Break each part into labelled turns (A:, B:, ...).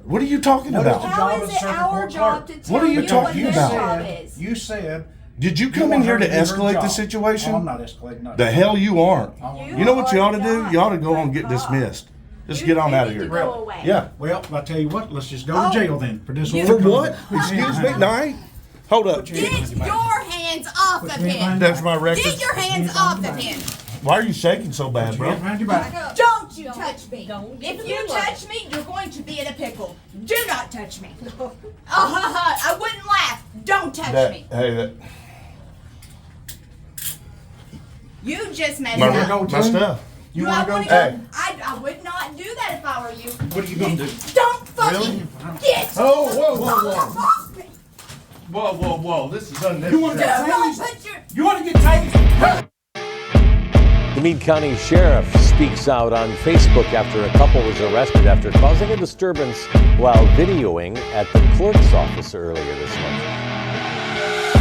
A: What are you talking about?
B: How is it our job to tell
A: What are you
B: you
A: talking
B: what their
A: about?
B: job is?
C: You said.
A: Did you come in here to escalate the situation?
C: Oh, I'm not escalating nothing.
A: The hell you aren't.
B: You
A: You know what you ought to do?
B: are
A: You ought to go
B: not
A: and get
B: the cop.
A: dismissed. Just
B: You
A: get on out of
B: need
A: here.
B: to go away.
A: Yeah.
C: Well, I tell you what, let's just go to jail then for this.
A: For what? Excuse me? No. Hold up.
D: Get your hands off of him.
A: That's my record.
D: Get your hands off of him.
A: Why are you shaking so bad, bro?
C: Behind your back.
D: Don't you touch me.
B: Don't
D: If
B: get
D: you
B: in the
D: touch me, you're going to be in a pickle. Do not touch me. I wouldn't laugh. Don't touch me.
A: Hey,
D: You just messed
A: my,
D: up.
A: my stuff.
C: You
D: Do I
C: want to go?
D: wanna
A: Hey.
D: I would not do that if I were you.
C: What are you going to do?
D: Don't fucking
A: Really?
D: get
A: Oh, whoa, whoa, whoa.
D: off me.
A: Whoa, whoa, whoa. This is
C: You want
A: unnecessary.
C: to
D: Do
C: get
D: not
C: tased?
D: put your
C: You want to get tased?
E: The Meade County Sheriff speaks out on Facebook after a couple was arrested after causing a disturbance while videoing at the clerk's office earlier this month.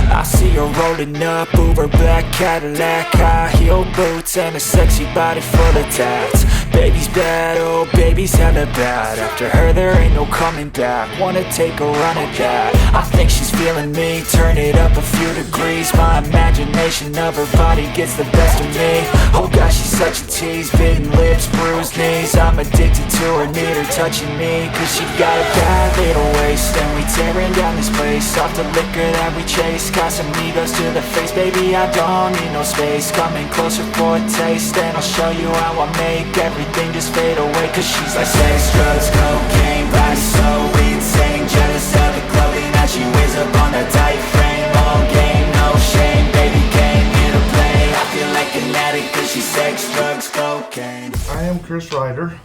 F: I see her rolling up, Uber black Cadillac, high heel boots and a sexy body full of tats. Baby's bad, oh baby's hella bad. After her there ain't no coming back. Wanna take a run at that. I think she's feeling me, turn it up a few degrees. My imagination of her body gets the best of me. Oh gosh, she's such a tease, bitten lips, bruised knees. I'm addicted to her, need her touching me, cause she got a bad little waist. And we tearing down this place off the liquor that we chase. Got some egos to the face, baby, I don't need no space. Coming closer for a taste, and I'll show you how I make everything just fade away. Cause she's like sex, drugs, cocaine, body so insane. Jealous of the clothing that she wears up on that tight frame. All game, no shame, baby came here to play. I feel like an addict cause she's sex, drugs, cocaine.
A: I am Chris Ryder.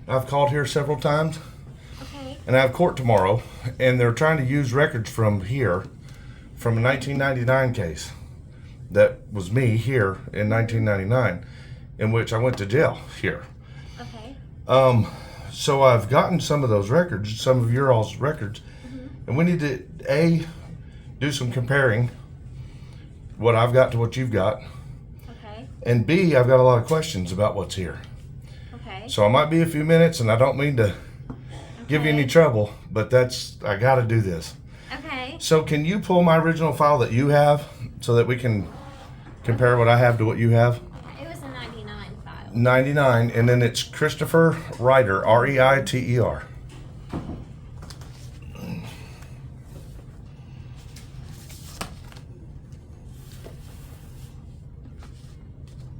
A: I've called here several times.
B: Okay.
A: And I have court tomorrow. And they're trying to use records from here, from a 1999 case. That was me here in 1999, in which I went to jail here.
B: Okay.
A: So I've gotten some of those records, some of your all's records, and we need to A, do some comparing, what I've got to what you've got,
B: Okay.
A: and B, I've got a lot of questions about what's here.
B: Okay.
A: So I might be a few minutes, and I don't mean to give you any trouble, but I got to do this.
B: Okay.
A: So can you pull my original file that you have so that we can compare what I have to what you have?
B: It was a 99 file.
A: 99, and then it's Christopher Ryder, R-E-I-T-E-R.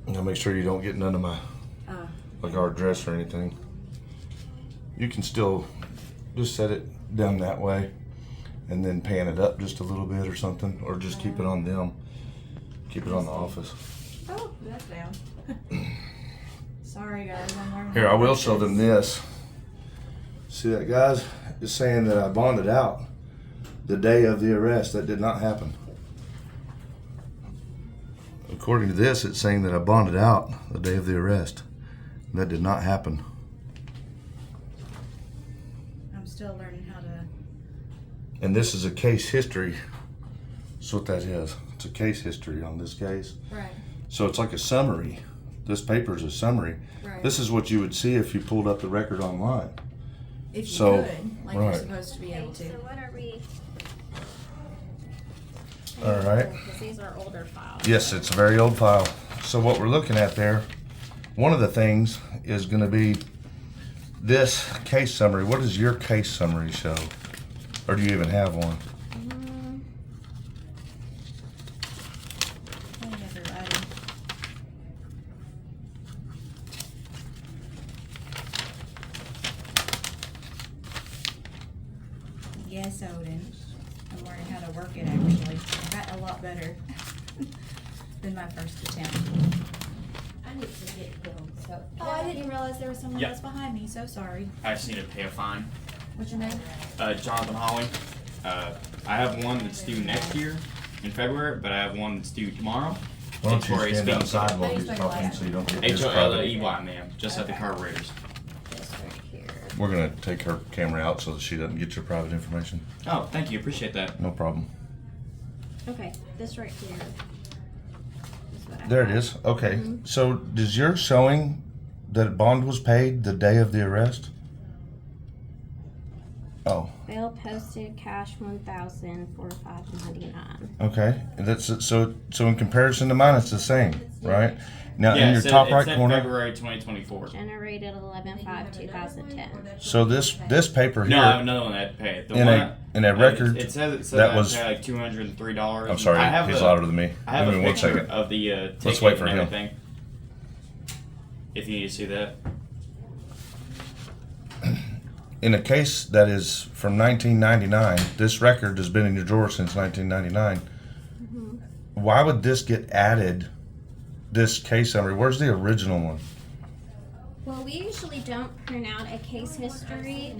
A: Now make sure you don't get none of my, like our address or anything. You can still just set it down that way and then pan it up just a little bit or something, or just keep it on them. Keep it on the office.
G: Oh, that's down. Sorry guys, I'm learning.
A: Here, I will show them this. See that, guys? It's saying that I bonded out the day of the arrest. That did not happen. According to this, it's saying that I bonded out the day of the arrest. That did not happen.
G: I'm still learning how to.
A: And this is a case history. That's what that is. It's a case history on this case.
G: Right.
A: So it's like a summary. This paper is a summary.
G: Right.
A: This is what you would see if you pulled up the record online.
G: If you
A: So,
G: could, like
A: right.
G: you're supposed to be able
B: Okay,
G: to.
B: so what are we?
A: All right.
B: Because these are older files.
A: Yes, it's a very old file. So what we're looking at there, one of the things is going to be this case summary. What does your case summary show? Or do you even have one?
G: I have it right. Yes, Odin. I'm learning how to work it actually. I got a lot better than my first attempt.
B: I need to get them. So.
G: Oh, I didn't realize there was someone
H: Yep.
G: else behind me. So sorry.
H: I just need to pay a fine.
G: What's your name?
H: Jonathan Holly. I have one that's due next year in February, but I have one that's due tomorrow.
A: Why don't you
H: For a
A: stand
H: speeding
A: outside
H: ticket.
A: while he's talking so you don't get this private?
H: H-O-L-E-Y, ma'am. Just at the carburetors.
B: This right here.
A: We're going to take her camera out so that she doesn't get your private information.
H: Oh, thank you. Appreciate that.
A: No problem.
B: Okay, this right here. Is what I
A: There it
B: have.
A: is. Okay. So does yours showing that bond was paid the day of the arrest? Oh,
B: Bail posted, cash 1,000 for $5.99.
A: okay. And that's so in comparison to mine, it's the same, right? Now
H: Yeah,
A: in your
H: it
A: top
H: said,
A: right
H: it said
A: corner.
H: February 2024.
B: Generated 11/5/2010.
A: So this paper
H: No, I have
A: here
H: another one that paid. The
A: in
H: one
A: a record
H: It says
A: that
H: I
A: was.
H: pay like $203.
A: I'm sorry,
H: I have
A: he's
H: a,
A: louder than me.
H: I have
A: Give
H: a
A: me one
H: picture
A: second.
H: of the ticket
A: Let's wait for
H: and
A: him.
H: everything. If you need to see that.
A: In a case that is from 1999, this record has been in your drawer since 1999. Why would this get added? This case summary. Where's the original one?
B: Well, we usually don't print out a case history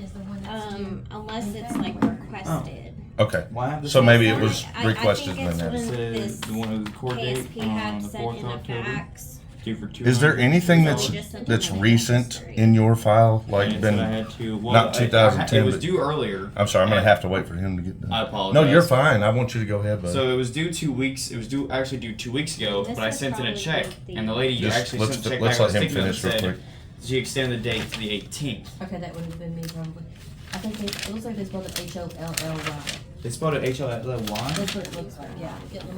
B: unless it's like requested.
A: Okay.
H: Why have this
A: So
H: one?
A: maybe it was
B: I
A: requested
B: think
A: and
B: it's
A: then
B: when
A: added.
B: this
H: The one with the court date
B: KSP
H: on
B: had
H: the
B: sent
H: 4th
B: in
H: of
B: a
H: October.
B: fax.
H: Due for
A: Is there
H: 200.
A: anything
B: Just
A: that's
B: another
A: recent
B: history.
A: in your file? Like
H: And
A: been?
H: so I had to, well,
A: not 2010,
H: It was
A: but-
H: due earlier.
A: I'm sorry. I'm gonna have to wait for him to get done.
H: I apologize.
A: No, you're fine. I want you to go ahead, bud.
H: So it was due 2 weeks. It was due 2 weeks ago,
B: This
H: but I
B: is
H: sent in a
B: probably
H: check,
B: the-
H: and the lady
A: Just
H: actually
A: let's-
H: sent the check
A: let's
H: back
A: let
H: with a
A: him
H: sticker that
A: finish real
H: said
A: quick.
H: she extended the date to the 18th.
G: Okay, that would have been me probably. I think it looks like they spelled it HOLLY.
H: They spelled it HLY.
G: That's what it looks like. Yeah. Let me.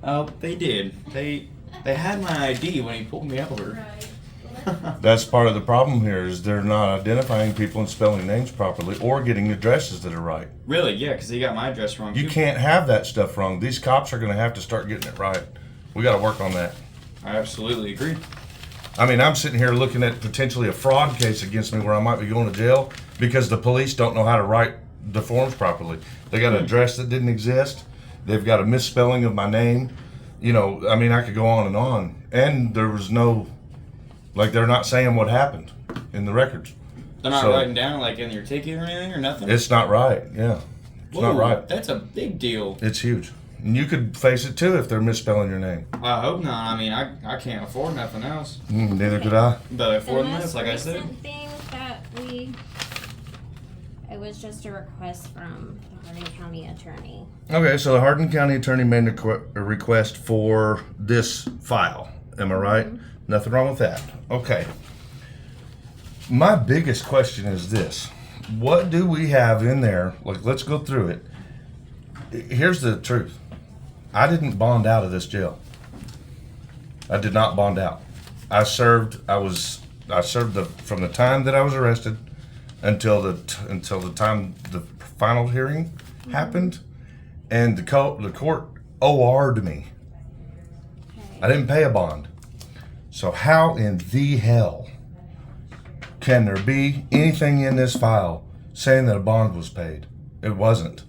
H: Oh, they did. They had my ID when he pulled me over.
A: That's part of the problem here is they're not identifying people and spelling names properly or getting addresses that are right.
H: Really? Yeah, because they got my address wrong.
A: You
H: too.
A: can't have that stuff wrong. These cops are going to have to start getting it right. We got to work on that.
H: I absolutely agree.
A: I mean, I'm sitting here looking at potentially a fraud case against me where I might be going to jail because the police don't know how to write the forms properly. They got an address that didn't exist. They've got a misspelling of my name. You know, I mean, I could go on and on. And there was no, like, they're not saying what happened in the records.
H: They're not
A: So-
H: writing down like in your ticket or anything or nothing.
A: It's not right. Yeah. It's not
H: Whoa,
A: right.
H: That's a big deal.
A: It's huge. And you could face it too if they're misspelling your name.
H: I hope not. I mean, I can't afford nothing else.
A: Neither could I.
H: But
B: The
H: afford
B: most
H: this, like I said.
B: recent thing that it was just a request from the Hardin County Attorney.
A: Okay, so the Hardin County Attorney made a request for this file. Am I right? Nothing wrong with that. Okay. My biggest question is this. What do we have in there? Like, let's go through it. Here's the truth. I didn't bond out of this jail. I did not bond out. I served from the time that I was arrested until the time the final hearing happened, and the court OR'd me. I didn't pay a bond. So how in the hell can there be anything in this file saying that a bond was paid? It wasn't.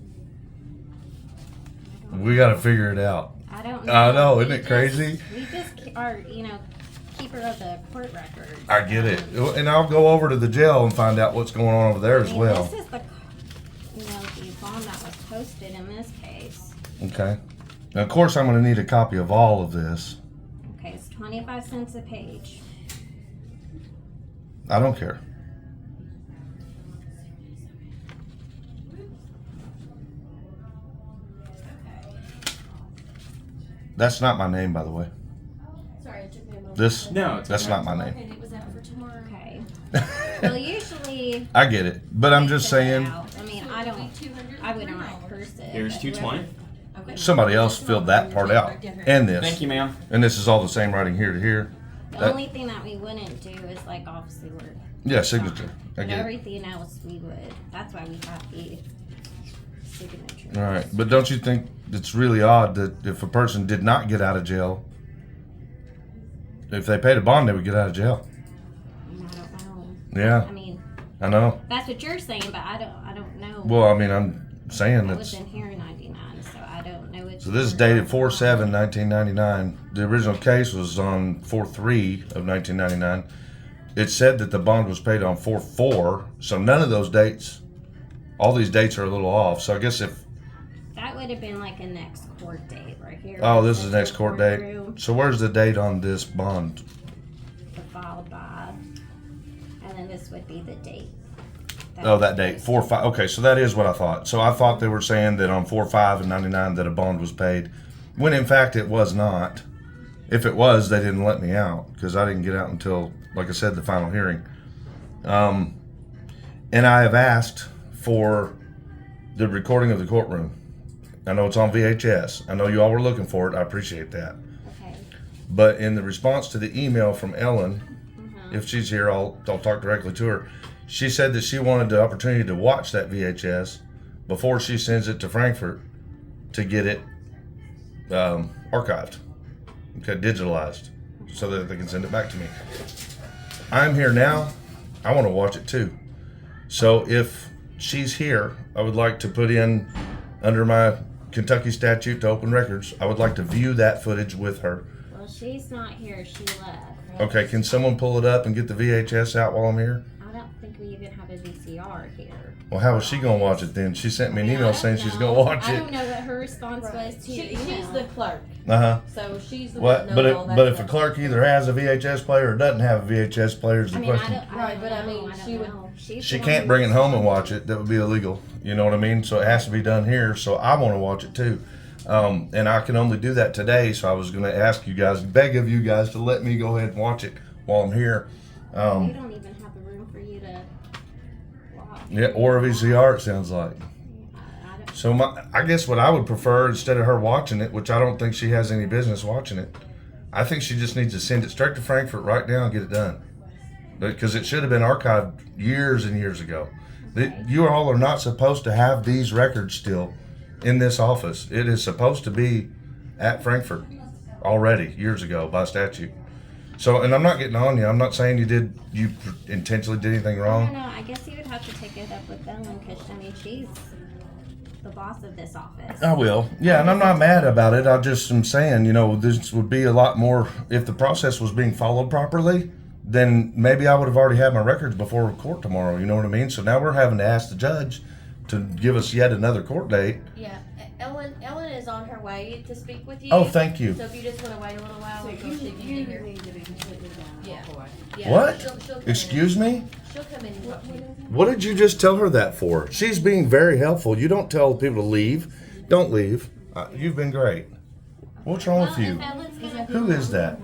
A: We got to figure it out.
B: I don't know.
A: I know, isn't
B: We
A: it
B: just-
A: crazy?
B: We just are, keeper of the court records.
A: I get it. And I'll go over to the jail and find out what's going on over there as well.
B: This is the bond that was posted in this case.
A: Okay. Now, of course, I'm going to need a copy of all of this.
B: Okay, it's 25 cents a page.
A: I don't care. That's not my name, by the way.
G: Sorry, it took me a moment.
A: This?
H: No, it's
A: That's
H: okay.
A: not my name.
G: And it was out for tomorrow.
B: Okay. Well, usually.
A: I get it, but I'm
B: they
A: just
B: fill it
A: saying
B: out. I mean, I wouldn't write cursive.
H: Here's
B: but
H: 220.
G: Okay.
A: somebody else filled that part out and this.
H: Thank you, ma'am.
A: And this is all the same writing here to here.
B: The
A: That-
B: only thing that we wouldn't do is like obviously we're.
A: Yeah, signature. I
B: But
A: get it.
B: everything else we would. That's why we have the signature.
A: All right, but don't you think it's really odd that if a person did not get out of jail, if they paid a bond, they would get out of jail?
B: I don't know.
A: Yeah,
B: I mean,
A: I know.
B: that's what you're saying, but I don't know.
A: Well, I mean, I'm saying
B: I
A: that's.
B: was in here in '99, so I don't know.
A: So this is dated 4/7/1999. The original case was on 4/3 of 1999. It said that the bond was paid on 4/4, so none of those dates, all these dates are a little off. So I guess if,
B: That would have been like a next court date right here.
A: oh,
B: It
A: this is
B: says
A: the next court date.
B: through
A: So where's the date on this bond?
B: the filed by, and then this would be the date.
A: Oh, that date, 4/5. Okay, so that is what I thought. So I thought they were saying that on 4/5 and 99 that a bond was paid, when in fact it was not. If it was, they didn't let me out because I didn't get out until, like I said, the final hearing. And I have asked for the recording of the courtroom. I know it's on VHS. I know you all were looking for it. I appreciate that.
B: Okay.
A: But in the response to the email from Ellen, if she's here, I'll talk directly to her. She said that she wanted the opportunity to watch that VHS before she sends it to Frankfurt to get it archived, okay, digitalized, so that they can send it back to me. I'm here now. I want to watch it too. So if she's here, I would like to put in under my Kentucky statute to open records, I would like to view that footage with her.
B: Well, she's not here. She left.
A: Okay, can someone pull it up and get the VHS out while I'm here?
B: I don't think we even have a VCR here.
A: Well, how is she gonna watch it then? She sent me an email saying she's gonna watch
B: I
A: it.
B: don't know what her response was to your email.
I: She's the clerk,
A: Uh-huh.
I: so she's the
A: What?
I: one
A: But
I: knowing all that
A: but if a
I: stuff.
A: clerk either has a VHS player or doesn't have a VHS player is the
B: I mean,
A: question.
I: Right, but I mean,
B: don't
I: she would-
B: know. She's
A: She
B: the
A: can't
B: one
A: bring it
B: who-
A: home and watch it. That would be illegal. You know what I mean? So it has to be done here. So I want to watch it too. And I can only do that today. So I was going to ask you guys, beg of you guys to let me go ahead and watch it while I'm here.
B: We don't even have the room for you to watch.
A: Yeah, or a VCR, it sounds like.
B: I don't,
A: So I guess what I would prefer, instead of her watching it, which I don't think she has any business watching it, I think she just needs to send it straight to Frankfurt right now and get it done. Because it should have been archived years and years ago. You all are not supposed to have these records still in this office. It is supposed to be at Frankfurt already years ago by statute. So, and I'm not getting on you. I'm not saying you intentionally did anything
B: I
A: wrong.
B: don't know. I guess you would have to take it up with Ellen because, I mean, she's the boss of this office.
A: I will. Yeah, and I'm not mad about it. I just am saying, this would be a lot more, if the process was being followed properly, then maybe I would have already had my records before court tomorrow. You know what I mean? So now we're having to ask the judge to give us yet another court date.
I: Yeah, Ellen is on her way to speak with you.
A: Oh, thank you.
I: So if you just want to wait a little while,
G: So
I: until
G: you
I: she can get here.
G: need to be completely down.
I: Yeah.
G: Walk away.
I: Yeah,
A: What?
I: she'll come
A: Excuse
I: in.
A: me?
I: She'll come in and talk to you.
A: What did you just tell her that for? She's being very helpful. You don't tell people to leave. Don't leave. You've been great. What's wrong with you? Who is that?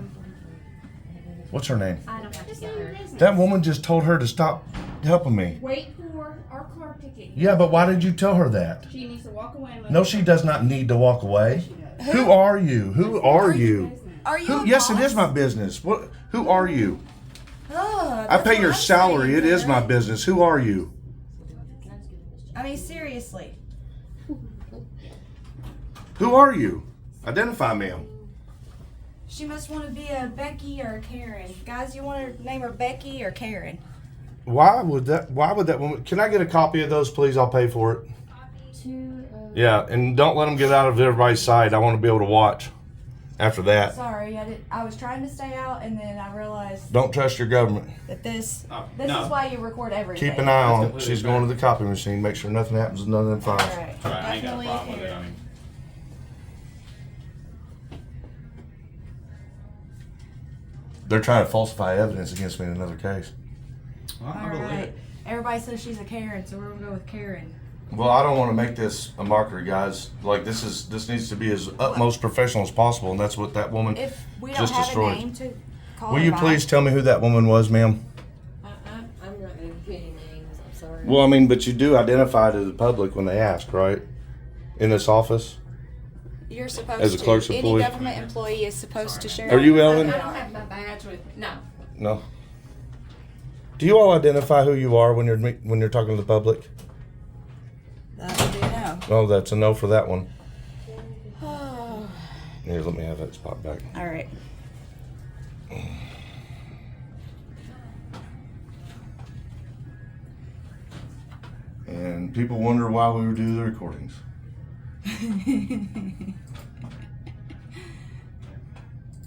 A: What's her name?
B: I don't have to get her.
A: That woman just told her to stop helping me.
D: Wait for our clerk to get here.
A: Yeah, but why did you tell her that?
D: She needs to walk away and let
A: No, she does not need to walk away. Who are you? Who are you?
D: Are you
A: Who?
D: a
A: Yes, it
D: boss?
A: is my business. What? Who are you?
D: Ugh,
A: I
D: that's
A: pay
D: what
A: your
D: I'm
A: salary.
D: saying,
A: It is my
D: Karen.
A: business. Who are you?
D: I mean, seriously.
A: Who are you? Identify, ma'am.
D: She must want to be a Becky or a Karen. Guys, you want to name her Becky or Karen?
A: Why would that woman? Can I get a copy of those, please? I'll pay for it. Yeah, and don't let them get out of everybody's sight. I want to be able to watch after that.
D: Sorry, I was trying to stay out, and then I realized
A: Don't trust your government.
D: that this
H: Oh,
D: is
H: no.
D: why you record everything.
A: Keep an eye on it.
H: completely
A: She's
H: fair.
A: going to the copy machine. Make sure nothing happens to none of them files.
D: All right.
H: Right, I ain't got a
D: Definitely
H: problem with it.
D: Karen.
H: I mean,
A: They're trying to falsify evidence against me in another case.
C: Well, I
D: All
C: believe
D: right.
C: it.
D: Everybody says she's a Karen, so we're gonna go with Karen.
A: Well, I don't want to make this a mockery, guys. Like this needs to be as utmost professional as possible, and that's what that woman
D: If we don't
A: just
D: have
A: destroyed.
D: a name to call
A: Will
D: her
A: you
D: by,
A: please tell me who that woman was, ma'am?
I: I'm not going to give any names. I'm sorry.
A: Well, I mean, but you do identify to the public when they ask, right? In this office.
D: You're supposed
A: As a
D: to.
A: clerk's
D: Any
A: employee?
D: government employee is supposed to share.
A: Are you Ellen?
I: I don't have my badge with me. No.
A: No. Do you all identify who you are when you're talking to the public?
D: That would be a no.
A: Oh, that's a no for that one.
D: Oh.
A: Here, let me have that spot back.
D: All right.
A: And people wonder why we would do the recordings.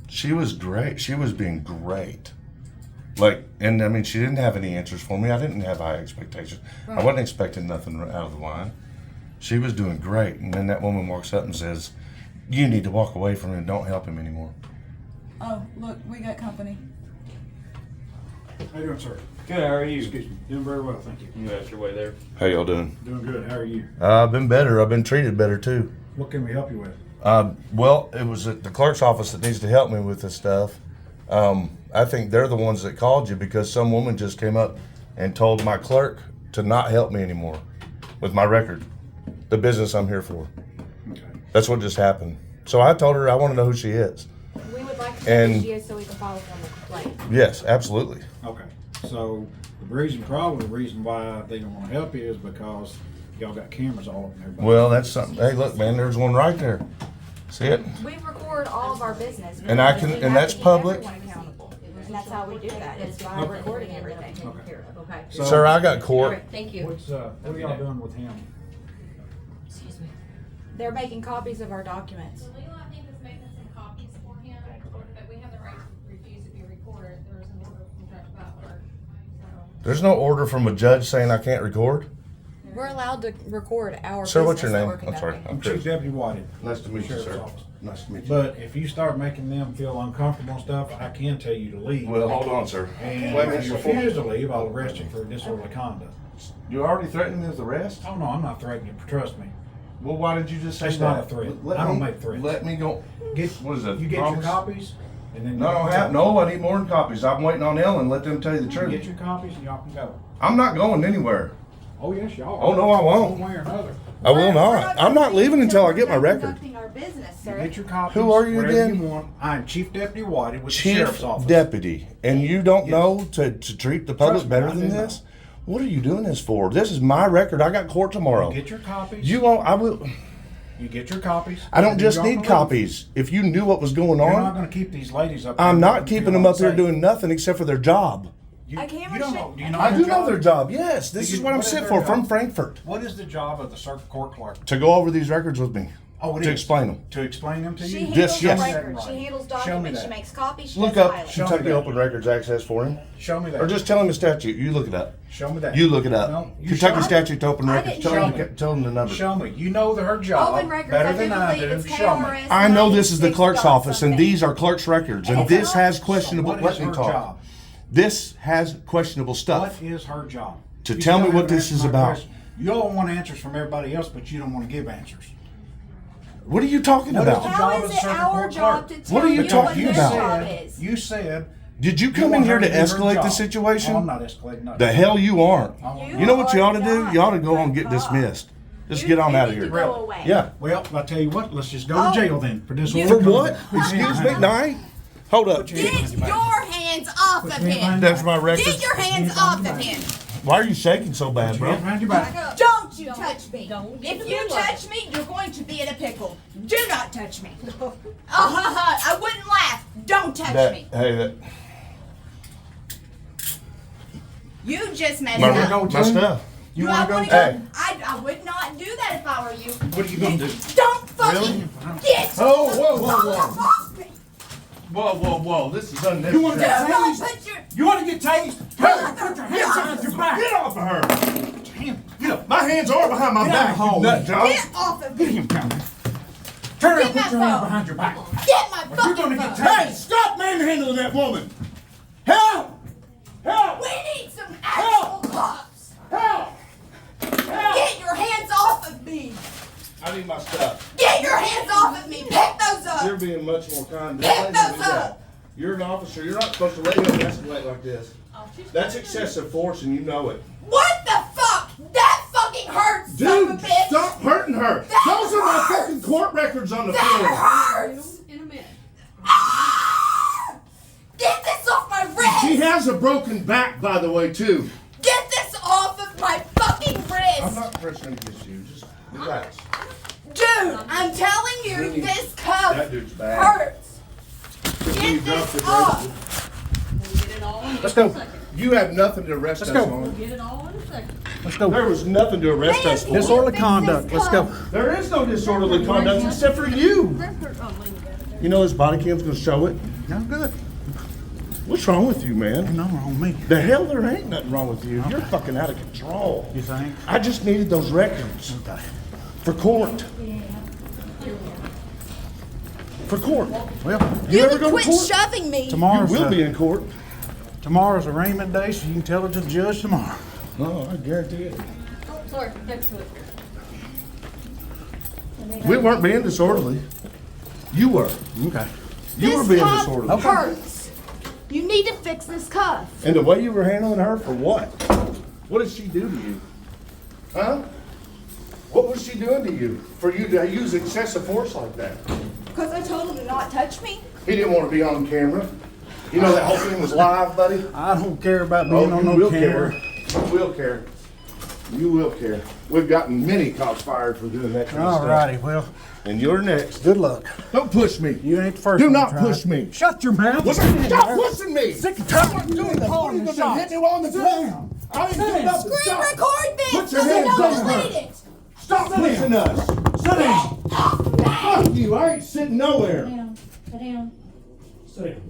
A: She was great. She was being great. And I mean, she didn't have any answers for me. I didn't have high expectations. I wasn't expecting nothing out of the line. She was doing great. And then that woman walks up and says, "You need to walk away from him. Don't help him anymore."
D: Oh, look, we got company.
C: How you doing, sir?
H: good. How are you?
C: Excuse me. Doing very well, thank you.
H: You got your way there.
A: How y'all doing?
C: Doing good. How are you?
A: I've been better. I've been treated better too.
C: What can we help you with?
A: Well, it was at the clerk's office that needs to help me with this stuff. I think they're the ones that called you because some woman just came up and told my clerk to not help me anymore. with my record, the business I'm here for.
C: Okay.
A: That's what just happened. So I told her I want to know who she is.
J: We would like to
A: And-
J: know who she is so we can follow on the complaint.
A: Yes, absolutely.
C: Okay. So probably the reason why they don't want to help you is because y'all got cameras all over everybody.
A: Well, that's something. Hey, look, man, there's one right there. See it?
G: We record all of our business.
A: And I can-
G: We
A: and
G: have
A: that's
G: to keep
A: public.
G: everyone accountable. And that's how we do that, is by recording everything.
C: Okay.
J: Okay.
C: So-
A: Sir, I got court.
J: Thank you.
C: What are y'all doing with him?
J: Excuse me.
G: They're making copies of our documents.
K: The legal, I think, is making some copies for him, but we have the right to refuse if you record it. There is an order from Judge Butler. So,
A: There's no order from a judge saying I can't record.
G: We're allowed to record our
A: Sir, what's your
G: business that
A: name?
G: we're
A: I'm sorry.
G: conducting.
A: I'm
C: Chief
A: Chris.
C: Deputy Waddy.
A: Nice to meet you,
C: Sheriff's
A: sir.
C: Office.
A: Nice to meet you.
C: But if you start making them feel uncomfortable and stuff, I can tell you to leave.
A: Well, hold on, sir.
C: And
A: Wait a minute,
C: if you
A: before-
C: refuse to leave, I'll arrest you for disorderly conduct.
A: You already threatened me with arrest?
C: Oh, no, I'm not threatening you, trust me.
A: Well, why did you just say
C: That's
A: that?
C: not a threat.
A: Let
C: I don't
A: me-
C: make threats.
A: Let me go.
C: Get,
A: What is that?
C: you get
A: promise?
C: your copies, and then.
A: No, I don't have. No, I need more than copies. I'm waiting on Ellen. Let them tell you the
C: Get
A: truth.
C: your copies and y'all can go.
A: I'm not going anywhere.
C: Oh, yes, y'all.
A: Oh, no, I won't.
C: One way or another.
A: I will
G: We're
A: not. I'm not leaving until I get my record.
G: Conducting our business, sir.
C: Get your copies.
A: Who are you
C: whatever
A: again?
C: You want. I'm Chief Deputy Waddy with the Sheriff's
A: Chief
C: Office.
A: Deputy, and you don't
C: Yes.
A: know to treat the public
C: Trust me,
A: better
C: I
A: than
C: do
A: this?
C: know.
A: What are you doing this for? This is my record. I got court tomorrow.
C: Get your copies.
A: You won't. I will.
C: You get your copies.
A: I don't
C: and
A: just
C: y'all
A: need
C: can leave.
A: copies. If you knew what was going
C: You're not
A: on,
C: gonna keep these ladies up.
A: I'm
C: there
A: not
C: until
A: keeping
C: you
A: them up there
C: say-
A: doing nothing except for their job.
C: You,
G: A camera
C: you don't
G: should-
C: know. Do you know
A: I
C: their
A: do know
C: job?
A: their job. Yes, this
C: Do
A: is
C: you-
A: what I'm
C: what is
A: sent
C: their
A: for
C: job?
A: from Frankfurt
C: What is the job of the circuit court clerk?
A: to go over these records with me.
C: Oh, it
A: to
C: is.
A: explain them.
C: To explain them to
G: She
C: you?
G: handles
A: This,
G: the
A: yes.
G: records. She handles
C: Show me
G: documents. She
C: that.
G: makes copies. She
A: Look
G: does
A: up
G: filing.
C: Show me
A: Kentucky
C: that.
A: Open Records Access for him,
C: Show me that.
A: or just tell him the statute. You look it up.
C: Show me that.
A: You look it up.
C: No, you
A: Kentucky
C: show me.
A: Statute to Open
G: I
A: Records.
G: didn't
A: Tell
G: show
A: him, tell him the number.
C: Show me. You know her job
G: Open records,
C: better
G: I
C: than
G: do
C: I
G: believe
C: do.
G: it's
C: Show me.
G: KRS
A: I know this is the
G: 96
A: clerk's
G: dot
A: office, and
G: something.
A: these are clerk's records, and
G: It's
A: this
G: not-
A: has questionable.
C: What
A: Let
C: is
A: me
C: her
A: talk.
C: job?
A: This has questionable stuff.
C: What is her job?
A: To
C: You
A: tell me
C: still
A: what
C: haven't
A: this
C: answered
A: is
C: my
A: about.
C: question. You all want answers from everybody else, but you don't want to give answers.
A: What are you talking
C: What is
A: about?
C: the
G: How
C: job
G: is
C: of the
G: it
C: circuit
G: our
C: court
G: job
C: clerk?
G: to
A: What
G: tell
A: are you
G: you
A: talking
G: what their
A: about?
G: job
C: said,
G: is?
C: you said.
A: Did you
C: you
A: come in
C: want
A: here
C: her
A: to
C: do her
A: escalate the
C: job.
A: situation?
C: Oh, I'm not escalating nothing.
A: The hell you aren't.
C: I'm-
A: You know what you ought to do?
G: not
A: You ought to go
G: a
A: and get
G: cop.
A: dismissed. Just
G: You-
A: get on
G: you
A: out of
G: need
A: here.
G: to go away.
A: Yeah.
C: Well, I tell you what, let's just go
G: Oh.
C: to jail then for disorderly
A: For what?
C: conduct.
A: Excuse me? No. Hold up.
D: Get your hands off of him.
A: That's my record.
D: Get your hands off of him.
A: Why are you shaking so bad,
C: Put your hands
A: bro?
C: behind your back.
D: Don't you touch me.
I: Don't get
D: If
I: the
D: you
I: middle of
D: touch me, you're going to be in a pickle. Do not touch me. I wouldn't laugh. Don't touch me.
A: Hey,
D: You just messed
A: my,
D: up.
A: my stuff.
C: You
D: Do I
C: want to go?
D: wanna
A: Hey.
D: I would not do that if I were you.
C: What are you going to do?
D: Don't fucking
C: Really?
D: get
A: Oh, whoa.
D: off me.
A: Whoa. This is unnecessary.
C: You want to
D: Do
C: get
D: not
C: tased?
D: put your
C: You want to get tased? Hey, put your hands behind your back.
A: Get off of her.
C: Damn.
A: Get up. My hands are behind my
C: Get out
A: back,
C: of the hall.
A: you nut job.
D: get off of
C: Get
D: me.
C: him down. Turn around,
D: Get
C: put
D: my
C: your hands
D: phone.
C: behind your back.
D: Get my
C: Or you're
D: fucking
C: going to get
D: phone.
C: tased.
A: Hey, stop manhandling that woman. Help! Help!
D: We need some actual cops.
A: Help!
D: Get your hands off of me.
A: I need my stuff.
D: Get your hands off of me. Pick those
A: You're
D: up.
A: being much more kind.
D: Pick
A: This lady
D: those
A: did that.
D: up.
A: You're an officer. You're not supposed to let him escalate like this. That's excessive force, and you know it.
D: What the fuck? That fucking hurts, son
A: Dude,
D: of a bitch.
A: stop hurting her.
D: That
A: Those are my
D: hurts.
A: fucking court records on the
D: That
A: floor.
D: hurts.
J: In a minute.
D: Ah! Get this off my wrist.
A: She has a broken back, by the way, too.
D: Get this off of my fucking wrist.
A: I'm not pressing against you. Just relax.
D: Dude, I'm telling you, this cuff
A: That dude's bad.
D: hurts.
A: You
D: Get
A: dropped
D: this
A: the
D: off.
J: We'll get it all in
C: Let's
J: a
C: go.
J: second.
A: You have nothing to arrest
C: Let's
A: us
C: go.
A: on.
J: We'll get it all in a second.
C: Let's go.
A: There was nothing to arrest us for.
C: Disorderly conduct. Let's go.
A: There is no disorderly conduct except for you. You know this body cam's gonna show it.
C: No good.
A: What's wrong with you, man?
C: No wrong with me.
A: The hell, there ain't nothing wrong with you. You're fucking out of control.
C: You think?
A: I just needed those records
C: Okay.
A: for court. For court.
C: Well,
A: You ever
D: can
A: go to
D: quit
A: court?
D: shoving me.
A: You
C: tomorrow's
A: will be in court.
C: tomorrow's arraignment day, so you can tell it to the judge tomorrow.
A: Oh, I guarantee it.
J: Oh, sorry. Thanks for the
A: We weren't being disorderly. You were.
C: Okay.
A: You were
D: This
A: being
D: cuff
A: disorderly.
D: hurts. You need to fix this cuff.
A: And the way you were handling her for what? What did she do to you? Huh? What was she doing to you for you to use excessive force like that?
D: Because I told him to not touch me.
A: He didn't want to be on camera. You know that whole thing was live, buddy?
C: I don't care about being on
A: you
C: no
A: will
C: camera.
A: care. You will care. You will care. We've gotten many cops fired for doing that kind of stuff.
C: Alrighty, well,
A: And you're next.
C: good luck.
A: Don't push me.
C: You ain't the first
A: Do
C: one
A: not
C: to try
A: push
C: it.
A: me.
C: Shut your mouth.
A: Stop pushing me.
C: Sick and tired
A: I'm
C: of
A: doing this. What are you
C: calling
A: gonna hit me on the ground? I ain't doing nothing.
D: Screen
A: Stop.
D: record this.
A: Put your
D: so they
A: hands
D: don't
A: on her.
D: delete it.
A: Stop pushing us.
C: Sit down.
A: Fuck you. I ain't sitting nowhere.
J: Sit down.
C: Sit down.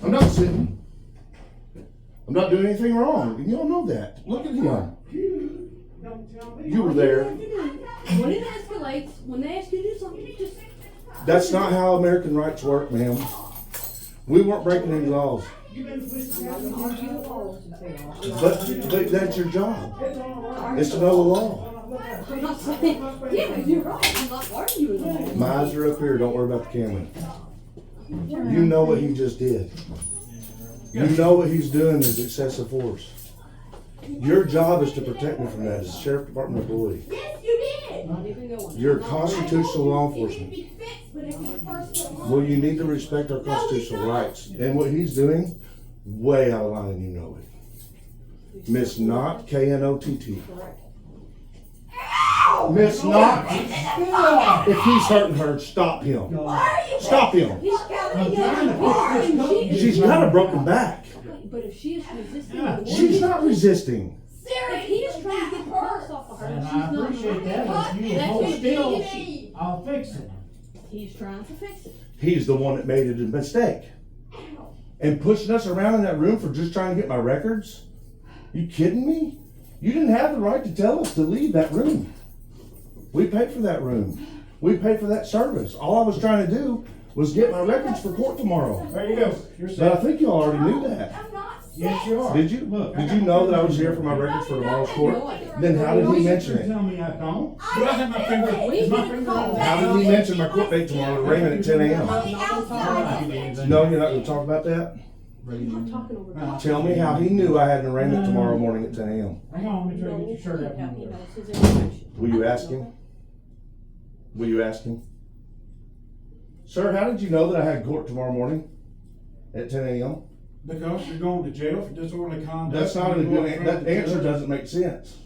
A: I'm not sitting. I'm not doing anything wrong. And you don't know that. Look at him. You were there.
J: When it escalates, when they ask you to do something, you just.
A: That's not how American rights work, ma'am. We weren't breaking any laws. But that's your job. It's to know the law.
J: I'm not saying, yeah, you're right. I'm not arguing with you.
A: My eyes are up here. Don't worry about the camera. You know what he just did. You know what he's doing is excessive force. Your job is to protect me from that as a sheriff department employee.
D: Yes, you did.
J: Not even going.
A: You're constitutional law enforcement. Well, you need to respect our constitutional rights. And what he's doing, way out of line, and you know it. Miss Knott, K-N-O-T-T. Miss Knott, if he's hurting her, stop him. Stop him. She's got a broken back.
J: But if she is resisting,
A: She's not resisting.
J: if he is trying to get the purse off of her,
C: And
J: she's
C: I
J: not.
C: appreciate that, but if you
J: That's
C: hold
J: gonna be
C: still,
J: the issue.
C: I'll fix it.
J: He's trying to fix it.
A: He's the one that made it a mistake. And pushing us around in that room for just trying to get my records? You kidding me? You didn't have the right to tell us to leave that room. We paid for that room. We paid for that service. All I was trying to do was get my records for court tomorrow.
C: There you go. You're
A: But I
C: set.
A: think you already knew that.
C: Yes, you are.
A: Did you?
C: Look,
A: Did you know that I was here for my records for tomorrow's court? Then how did he mention
C: You're
A: it?
C: telling me I don't? Do I have my finger? Is my finger on?
A: How did he mention my court date tomorrow, arraignment at 10 a.m.? No, you're not gonna talk about that?
J: I'm talking over
C: No.
A: Tell me how he knew I had an arraignment tomorrow morning at 10 a.m.
C: Hang on, let me try to get your shirt up.
J: How he knows his information.
A: Will you ask him? Will you ask him? Sir, how did you know that I had court tomorrow morning at 10 a.m.?
C: Because you're going to jail for disorderly conduct.
A: That's not a
C: and you're
A: good,
C: going
A: that
C: from the
A: answer
C: judge.
A: doesn't make sense.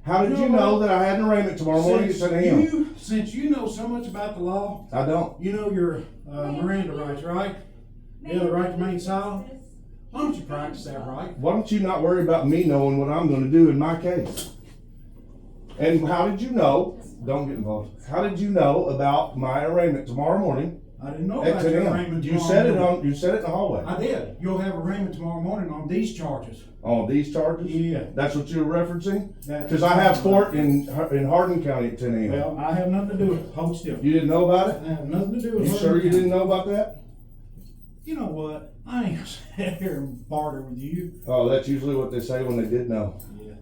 A: How did you know that I had an arraignment tomorrow morning at 10 a.m.?
C: Since you know so much about the law,
A: I don't.
C: you know your Miranda rights, right? You have the right to remain silent. Why don't you practice that right?
A: Why don't you not worry about me knowing what I'm gonna do in my case? And how did you know, don't get involved, how did you know about my arraignment tomorrow morning
C: I didn't know
A: at
C: about
A: 10
C: your
A: a.m.?
C: arraignment
A: You
C: tomorrow
A: said it
C: morning.
A: on, you said it in the hallway.
C: I did. You'll have arraignment tomorrow morning on these charges.
A: On these charges?
C: Yeah.
A: That's what you were referencing?
C: That's-
A: Because I have court in Hardin County at 10 a.m.
C: Well, I have nothing to do with it. Hold still.
A: You didn't know about
C: I
A: it?
C: have nothing to do with it.
A: You sure you didn't know about that?
C: You know what? I ain't gonna sit here and barter with you.
A: Oh, that's usually what they say when they did know.
C: Yeah.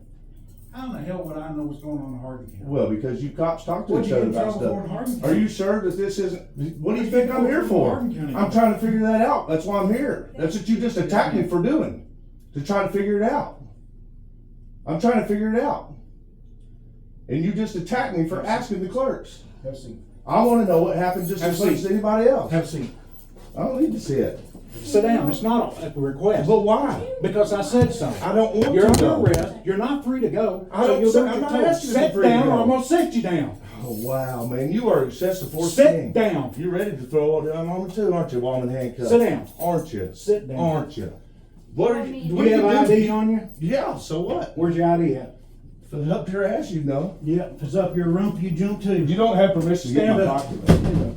C: How in the hell would I know what's going on in Hardin County?
A: Well, because you cops talk to
C: What'd
A: each
C: you
A: other
C: get in
A: about
C: trouble for in
A: stuff.
C: Hardin
A: Are
C: County?
A: you sure that this isn't, what do you
C: What'd you
A: think
C: get
A: I'm here
C: in
A: for?
C: Hardin County?
A: I'm trying to figure that out. That's why I'm here. That's what you just attacked me for doing. To try to figure it out. I'm trying to figure it out. And you just attacked me for asking the clerks.
C: Have a seat.
A: I want to know what happened just
C: Have
A: as
C: a
A: much
C: seat.
A: as anybody else.
C: Have a seat.
A: I don't need to see it.
C: Sit down. It's not a request.
A: But why?
C: Because I said so.
A: I don't want
C: You're
A: to
C: under
A: go.
C: arrest. You're not free to go.
A: I don't
C: you'll
A: say-
C: do what
A: I'm
C: you're
A: not
C: told.
A: asking you to be
C: Sit
A: free to
C: down
A: go.
C: or I'm gonna sit you down.
A: Oh, wow, man. You are excessive force.
C: Sit
A: king.
C: down.
A: You're ready to throw it down on me too, aren't you, while I'm in handcuffs?
C: Sit down.
A: Aren't you?
C: Sit down.
A: Aren't you? What are you?
C: Do
A: what
C: you
A: are
C: have
A: doing?
C: ID on you?
A: Yeah, so what?
C: Where's your ID at?
A: If it's up your ass, you know.
C: Yeah, if it's up your rump, you jump too.
A: You don't have permission to get in
C: Stand
A: my
C: up.
A: pocket.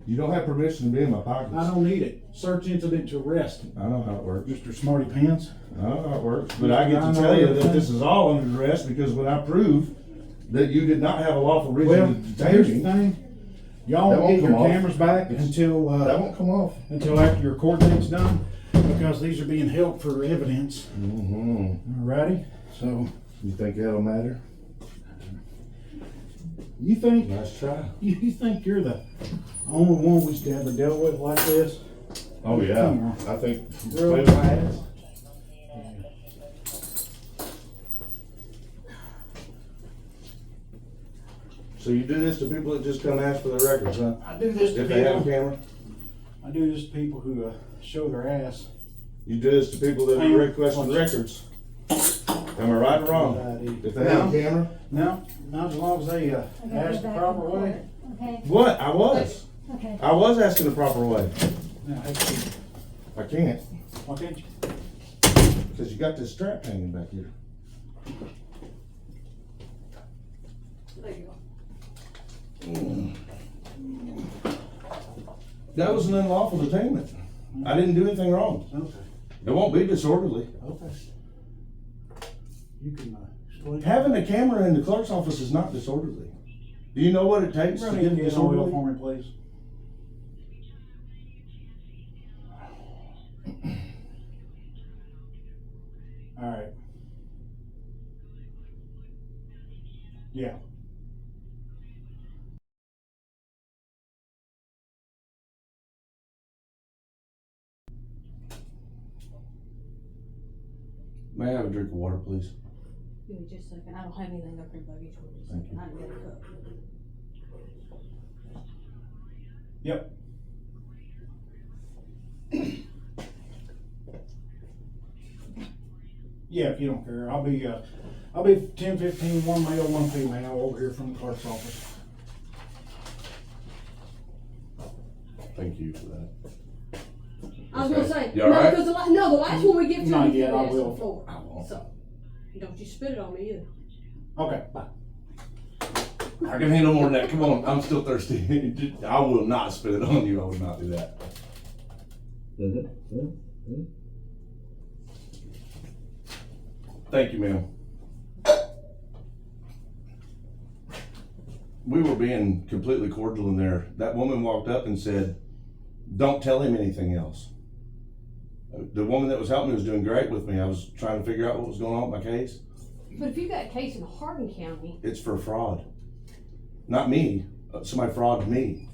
A: You don't have permission to be in my pockets.
C: I don't need it. Search incident to arrest.
A: I know how it works.
C: Mr. Smarty Pants.
A: I know how it works. But I get to tell you that this is all under arrest because when I prove that you did not have a lawful
C: Well,
A: reason to
C: here's
A: detain
C: the
A: me,
C: thing. Y'all
A: That
C: won't
A: won't
C: get your
A: come off.
C: cameras back
A: that
C: until
A: won't come off.
C: after your court date's done, because these are being held for evidence.
A: Mm-hmm.
C: Alrighty? So,
A: You think that'll matter?
C: you think
A: Nice try.
C: you think you're the only one we've ever dealt with like this?
A: Oh yeah,
C: Come on.
A: I think.
C: Really?
A: Play my ass. So you do this to people that just come ask for the records, huh?
C: I do this to
A: If they have a
C: people.
A: camera?
C: I do this to people who show their ass.
A: You do this to people that are requesting records. Am I right or wrong? If they have a camera?
C: No, not as long as they ask the proper way.
J: Okay.
A: What? I was.
J: Okay.
A: I was asking the proper way.
C: No,
A: I can't.
C: why can't you?
A: Because you got this strap hanging back here.
J: There you go.
A: That was an unlawful detainment. I didn't do anything wrong.
C: Okay.
A: It won't be disorderly.
C: Okay. You can explain.
A: Having a camera in the clerk's office is not disorderly. Do you know what it takes to get
C: Get oil
A: disorderly?
C: for me, please. All right. Yeah.
A: May I have a drink of water, please?
J: Give me just a second. I don't have anything up here, but just a
A: Thank
J: second. I can get a cup.
C: Yep. Yeah, if you don't care, I'll be 10-15, one male, one female over here from the clerk's office.
A: Thank you for that.
J: I was gonna say,
A: You all
J: no,
A: right?
J: because the last one we give to
C: Not
J: you,
C: yet, I
J: asked
C: will.
J: for.
A: I won't.
J: So, don't you spit it on me either.
C: Okay, bye.
A: I can handle more than that. Come on, I'm still thirsty. I will not spit it on you. I would not do that. Thank you, ma'am. We were being completely cordial in there. That woman walked up and said, "Don't tell him anything else." The woman that was helping me was doing great with me. I was trying to figure out what was going on with my case.
J: But if you got a case in Hardin County,
A: It's for fraud. Not me. Somebody frauded me.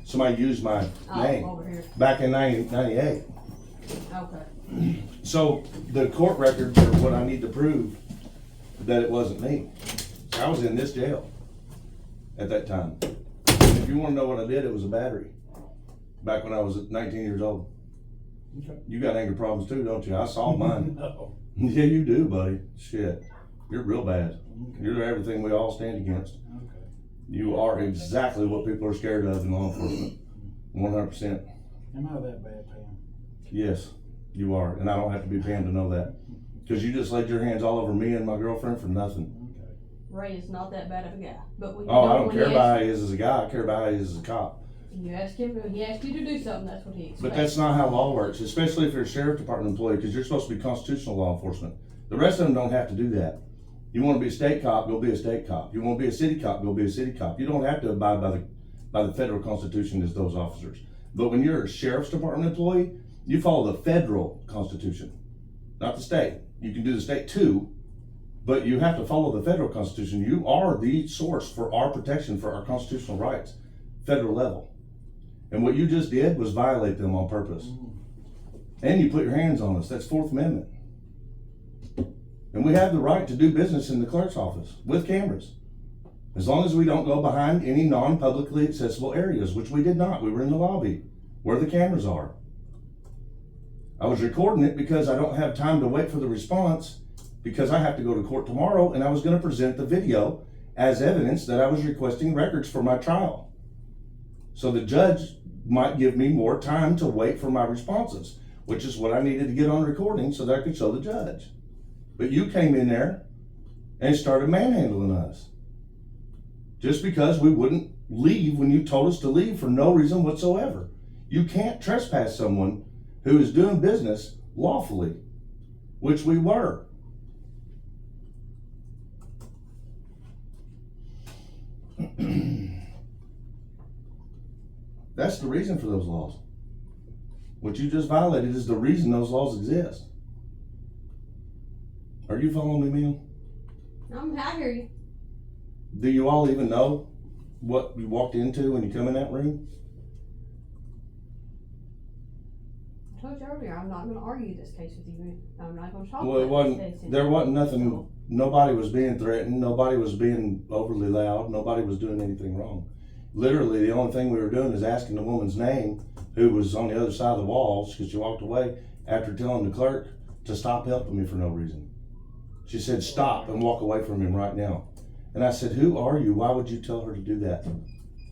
A: Somebody used my name
J: over here.
A: back in 1998.
J: Okay.
A: So the court records are what I need to prove that it wasn't me. I was in this jail at that time. And if you want to know what I did, it was a battery. Back when I was 19 years old.
C: Okay.
A: You got anger problems too, don't you? I solved mine.
C: No.
A: Yeah, you do, buddy. Shit. You're real bad. You're everything we all stand against.
C: Okay.
A: You are exactly what people are scared of in law enforcement. 100%.
C: Am I that bad, Pam?
A: Yes, you are. And I don't have to be Pam to know that. Because you just laid your hands all over me and my girlfriend for nothing.
C: Okay.
J: Ray is not that bad of a guy. But when you
A: Oh, I
J: know
A: don't
J: when
A: care
J: he
A: about
J: asks-
A: how he is as a guy. I care about how he is as a cop.
J: You ask him, when he asks you to do something, that's what he expects.
A: But that's not how law works, especially if you're a sheriff department employee, because you're supposed to be constitutional law enforcement. The rest of them don't have to do that. You want to be a state cop, go be a state cop. You want to be a city cop, go be a city cop. You don't have to abide by the federal constitution as those officers. But when you're a sheriff's department employee, you follow the federal constitution, not the state. You can do the state too, but you have to follow the federal constitution. You are the source for our protection for our constitutional rights, federal level. And what you just did was violate them on purpose. And you put your hands on us. That's Fourth Amendment. And we have the right to do business in the clerk's office with cameras. As long as we don't go behind any non-publicly accessible areas, which we did not. We were in the lobby where the cameras are. I was recording it because I don't have time to wait for the response because I have to go to court tomorrow and I was going to present the video as evidence that I was requesting records for my trial. So the judge might give me more time to wait for my responses, which is what I needed to get on recording so that I could show the judge. But you came in there and started manhandling us. Just because we wouldn't leave when you told us to leave for no reason whatsoever. You can't trespass someone who is doing business lawfully, which we were. That's the reason for those laws. What you just violated is the reason those laws exist. Are you following me, Mia?
J: I hear you.
A: Do you all even know what you walked into when you come in that room?
J: I told you earlier, I'm not gonna argue this case with you. I'm not gonna talk
A: Well, it
J: about this case
A: wasn't, there wasn't nothing Nobody was being threatened. Nobody was being overly loud. Nobody was doing anything wrong. Literally, the only thing we were doing is asking the woman's name, who was on the other side of the walls, because she walked away after telling the clerk to stop helping me for no reason. She said, stop and walk away from him right now. And I said, who are you? Why would you tell her to do that?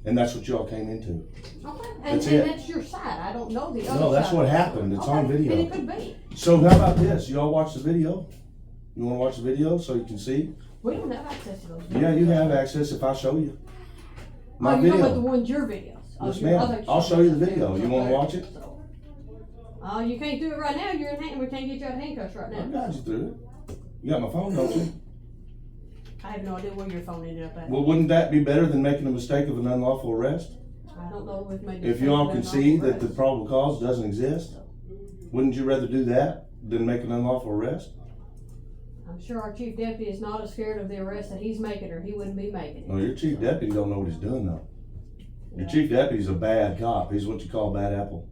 A: And that's what y'all came into.
J: Okay,
A: That's
J: and
A: it.
J: that's your side. I don't know the other side.
A: No, that's what
J: of the
A: happened.
J: story.
A: It's on video.
J: And it could be.
A: So how about this? You all watch the video? You wanna watch the video so you can see?
J: We don't have access to those.
A: Yeah, you have access if I show you. My
J: Oh, you're talking about the
A: video.
J: ones, your videos. Oh,
A: Yes,
J: your
A: ma'am.
J: other-
A: I'll show you the video. You wanna watch it?
J: You can't do it right now. You're in hand. We can't get you out of handcuffs right
A: I
J: now.
A: got you through it. You got my phone, don't you?
J: I have no idea where your phone ended up at.
A: Well, wouldn't that be better than making a mistake of an unlawful arrest?
J: I don't know if maybe.
A: If you all can see that the probable cause doesn't exist, wouldn't you rather do that than make an unlawful arrest?
J: I'm sure our chief deputy is not as scared of the arrest that he's making, or he wouldn't be making it.
A: No, your chief deputy don't know what he's doing though. Your chief deputy's a bad cop. He's what you call a bad apple.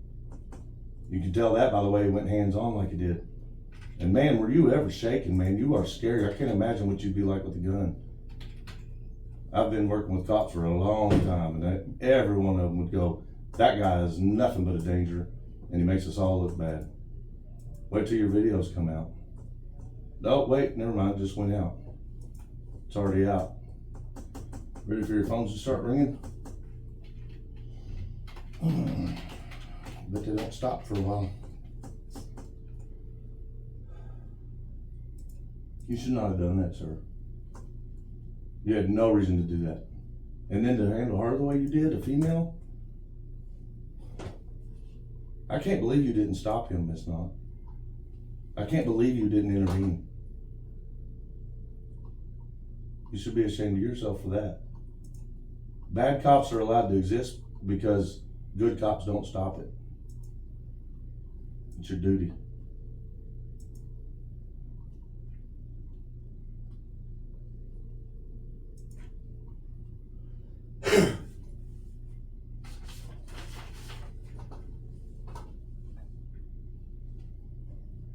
A: You can tell that by the way he went hands on like he did. And man, were you ever shaking, man? You are scary. I can't imagine what you'd be like with a gun. I've been working with cops for a long time, and every one of them would go, that guy is nothing but a danger, and he makes us all look bad. Wait till your videos come out. Oh, wait, never mind, it just went out. It's already out. Ready for your phones to start ringing? Bet they don't stop for a while. You should not have done that, sir. You had no reason to do that. And then to handle her the way you did, a female? I can't believe you didn't stop him, Miss Knott. I can't believe you didn't intervene. You should be ashamed of yourself for that. Bad cops are allowed to exist because good cops don't stop it. It's your duty.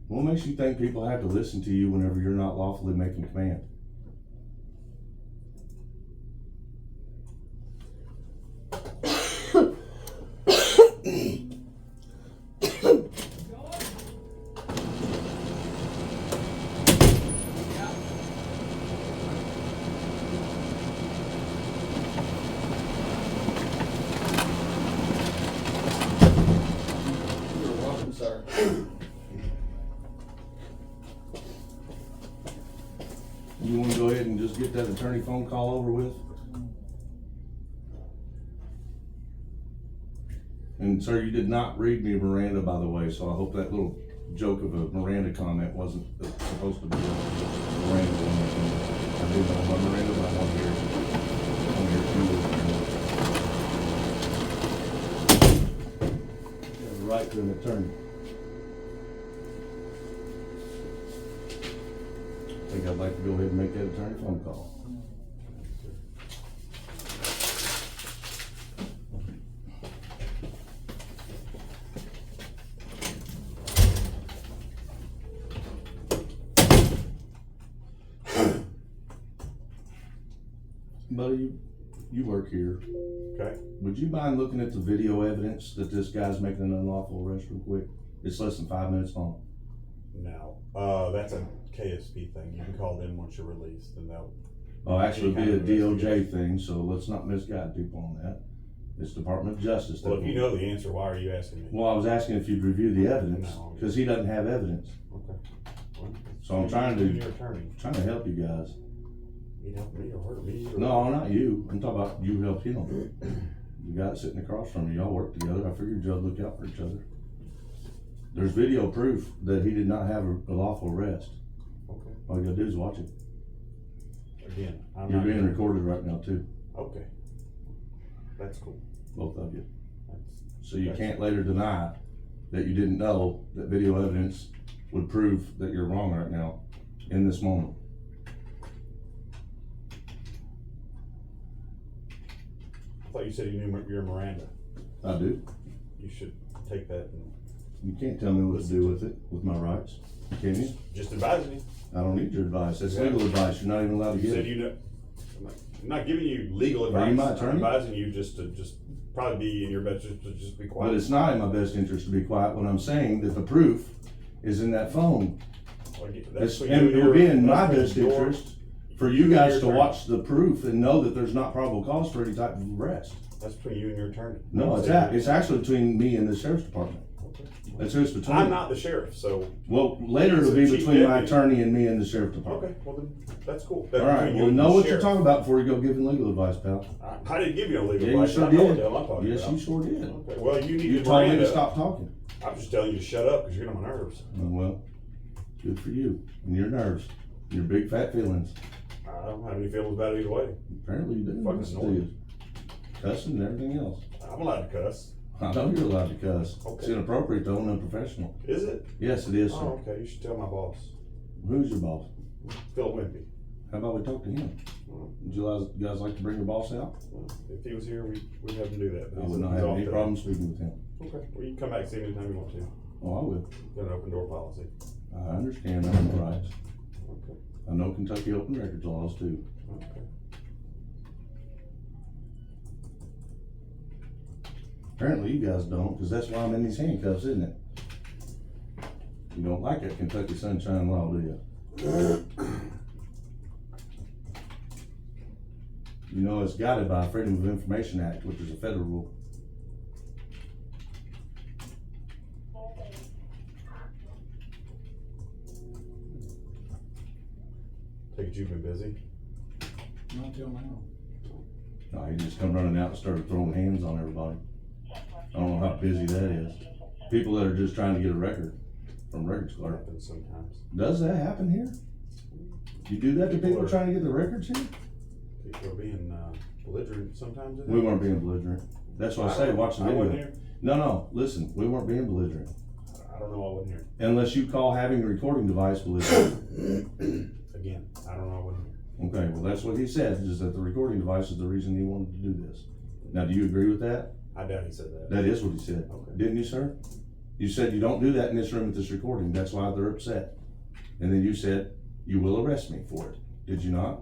A: What makes you think people have to listen to you whenever you're not lawfully making command? You're welcome, sir. You want to go ahead and just get that attorney phone call over with? And sir, you did not read me Miranda, by the way, so I hope that little joke of a Miranda comment wasn't supposed to be a Miranda one. I do know my Miranda, but I want to hear it. I want to hear it. You have a right to an attorney. I think I'd like to go ahead and make that attorney phone call. Buddy, you work here.
L: Okay.
A: Would you mind looking at the video evidence that this guy's making an unlawful arrest real quick? It's less than 5 minutes long.
L: No. That's a KSP thing. You can call them once you're released and they'll...
A: Oh, actually
L: Any
A: it'd be a
L: kind of
A: DOJ thing, so let's not misguide people on that. It's Department of Justice.
L: Well, if you know the answer, why are you asking me?
A: Well, I was asking if you'd review the evidence,
L: No.
A: because he doesn't have evidence.
L: Okay. Well,
A: So I'm
L: you're
A: trying
L: your attorney.
A: to help you guys.
L: You help me or hurt me? Or
A: No, not you. I'm talking about you help him. You guys sitting across from you, y'all work together. I figured y'all look out for each other. There's video proof that he did not have a lawful arrest.
L: Okay.
A: All you gotta do is watch it.
L: Again, I'm
A: You're
L: not...
A: being recorded right now too,
L: Okay. That's cool.
A: both of you.
L: That's...
A: So you can't later deny that you didn't know that video evidence would prove that you're wrong right now in this moment.
L: I thought you said you knew your Miranda.
A: I do.
L: You should take that and...
A: You can't tell me what to do with it, with my rights, can you?
L: Just advising you.
A: I don't need your advice. That's legal advice. You're not even allowed to
L: You
A: give
L: said
A: it.
L: you know, I'm not giving you legal
A: Are you
L: advice.
A: my
L: I'm
A: attorney?
L: advising you just to probably be in your best interest to just be quiet.
A: But it's not in my best interest to be quiet when I'm saying that the proof is in that phone.
L: Well,
A: It's,
L: for
A: and it
L: you
A: would be in my
L: that's
A: best
L: your-
A: interest for
L: you
A: you
L: and
A: guys
L: your
A: to
L: attorney.
A: watch the proof and know that there's not probable cause for any type of arrest.
L: That's between you and your attorney.
A: No, it's actually between me and the sheriff's department. That's who it's between.
L: I'm not the sheriff, so.
A: Well, later it'll
L: He's
A: be
L: the chief
A: between my
L: deputy.
A: attorney and me and the sheriff's department.
L: Okay, well then, that's cool.
A: All right, well, know what you're talking about before you go giving legal advice, pal.
L: I didn't give you no legal
A: Yeah, you
L: advice.
A: sure
L: I know what
A: did.
L: the hell I'm talking
A: Yes,
L: about.
A: you sure did.
L: Okay, well, you need
A: You
L: to
A: told me
L: brand
A: to
L: up.
A: stop talking.
L: I'm just telling you to shut up because you're getting on my nerves.
A: Oh, well, good for you and your nerves, your big fat feelings.
L: I don't have any feelings about it either way.
A: Apparently you do.
L: Fucking
A: Yes, you
L: annoying.
A: do. Cussing and everything else.
L: I'm allowed to cuss.
A: I know you're allowed to cuss.
L: Okay.
A: It's inappropriate though and unprofessional.
L: Is it?
A: Yes, it is, sir.
L: Oh, okay. You should tell my boss,
A: Who's your boss?
L: Phil Wimpy.
A: How about we talk to him? Would you guys like to bring your boss out?
L: If he was here, we'd have him do that. but
A: I
L: he's-
A: would not
L: he's
A: have
L: off
A: any
L: today.
A: problem speaking with him.
L: Okay. Well, you can come back and see me anytime you want to.
A: Oh, I will.
L: Got an open door policy.
A: I understand I have rights.
L: Okay.
A: I know Kentucky open records laws too.
L: Okay.
A: Apparently you guys don't, because that's why I'm in these handcuffs, isn't it? You don't like that Kentucky Sunshine Law, do you? You know it's guided by Freedom of Information Act, which is a federal rule.
L: Take it you've been busy.
C: Not till now.
A: No, he just come running out and started throwing hands on everybody. I don't know how busy that is. People that are just trying to get a record from records clerk.
L: Happens sometimes.
A: Does that happen here? You do that to people
L: are-
A: trying to get the records here?
L: People are being belligerent sometimes.
A: We weren't being belligerent. That's why I say watch the
L: I wasn't
A: video.
L: here.
A: No, listen, we weren't being belligerent.
L: I don't know. I wasn't here.
A: Unless you call having a recording device belligerent.
L: Again, I don't know. I wasn't here.
A: Okay, well, that's what he said, is that the recording device is the reason he wanted to do this. Now, do you agree with that?
L: I doubt he said that.
A: That is what he said.
L: Okay.
A: Didn't you, sir? You said you don't do that in this room with this recording. That's why they're upset. And then you said, you will arrest me for it. Did you not?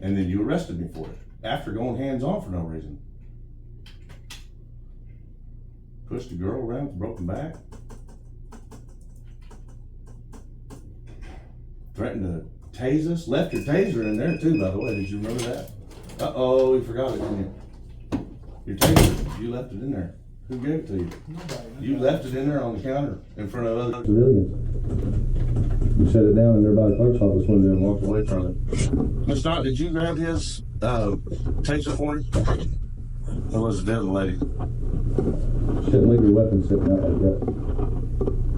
A: And then you arrested me for it after going hands-on for no reason. Pushed a girl around with a broken back. Threatened to tase us. Left your taser in there too, by the way. Did you remember that? Uh-oh, you forgot it, didn't you? Your taser, you left it in there. Who gave it to you?
C: Nobody.
A: You left it in there on the counter in front of other civilians. You set it down in there by the clerk's office window and walked away from it. Miss Dot, did you grab his taser for him? Or was it the other lady? Shouldn't leave your weapon sitting out like that.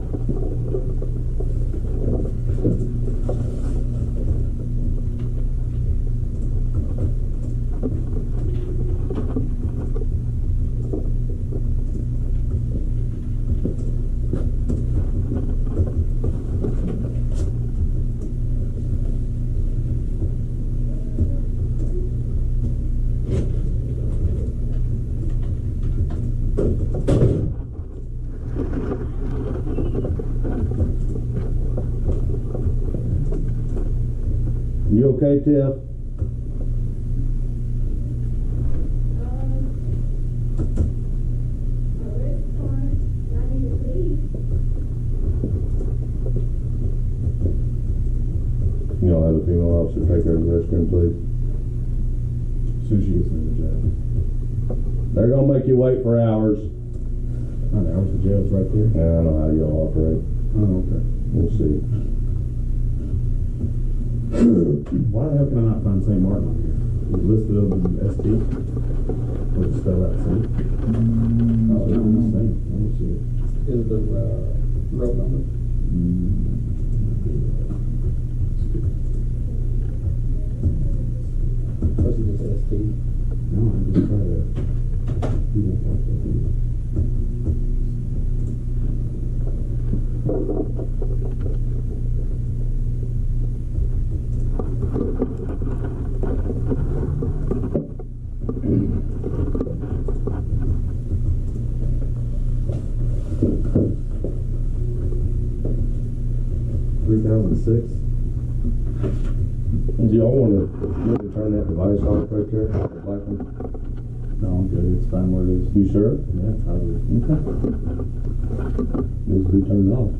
A: You okay, Tiff? You don't have a female officer take her to the restroom, please? As soon as she gets in the jail. They're gonna make you wait for hours. I know, the jail's right there. Yeah, I know how y'all operate. Oh, okay. We'll see. Why the hell can I not find St. Martin on here? Is it listed up in ST? Or is it spelled out St? Oh, no, it's St. Let me see. Is the road number? Was it just ST? No, I just tried to. You won't like that, do you? $3,006. y'all want to turn that device off right there? The black one?
M: No, I'm good. It's fine where it is.
A: You sure?
M: Yeah, probably.
A: Okay. Needs to be turned off.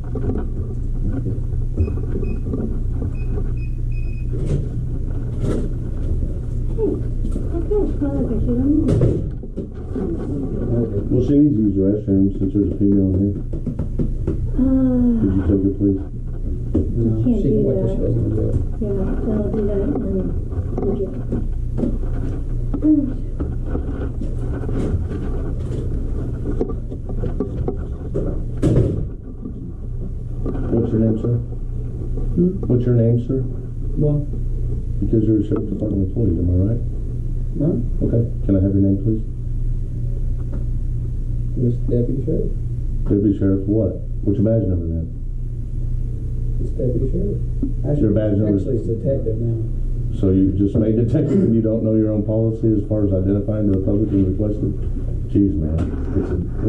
A: Well, she needs to use the restroom since there's a female in here. Could you take her, please?
J: No, she can wait till she goes in the jail. Yeah, I'll do that and we'll get
A: What's your name, sir? What's your name, sir?
M: What?
A: Because you're a sheriff's department employee, am I right?
M: No.
A: Okay. Can I have your name, please?
M: Mr. Deputy Sheriff.
A: Deputy Sheriff, what? What's your badge number then?
M: It's Deputy Sheriff.
A: Your badge number?
M: Actually, it's detective now.
A: So you just made detective and you don't know your own policy as far as identifying to the public and requesting? Jeez, man,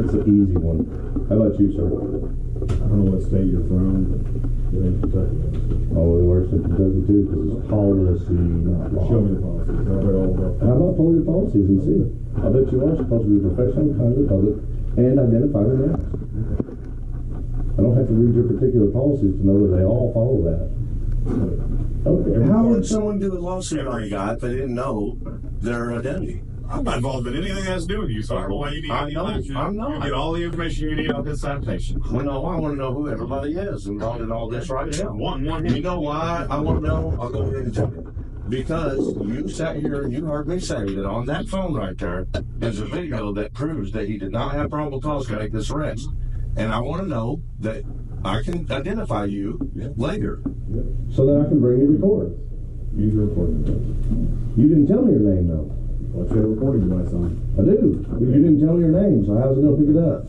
A: it's an easy one. How about you, sir?
L: I don't know what state you're from, but you're in Kentucky.
A: Oh, it works in Kentucky too, because it's policy, not law.
L: Show me the policies. I read all about.
A: How about pull your policies and see? I bet you are supposed to be professional, kind to the public, and identify the names. I don't have to read your particular policies to know that they all follow that. Okay.
N: How would someone do a lawsuit on you guy if they didn't know their identity?
O: I'm not involved in anything that has to do with you, so I don't know why you need
N: I'm not.
O: You get all the information you need on this citation.
N: Well, no, I want to know who everybody is involved in all this right now.
O: One.
N: You know why I want to know? I'll go ahead and tell you. Because you sat here and you heard me say that on that phone right there is a video that proves that he did not have probable cause to make this arrest. And I want to know that I can identify you later.
A: So that I can bring you to court.
L: Use your recording device.
A: You didn't tell me your name, though.
L: What's your recording device on?
A: I do. But you didn't tell me your name, so how's it going to pick it up?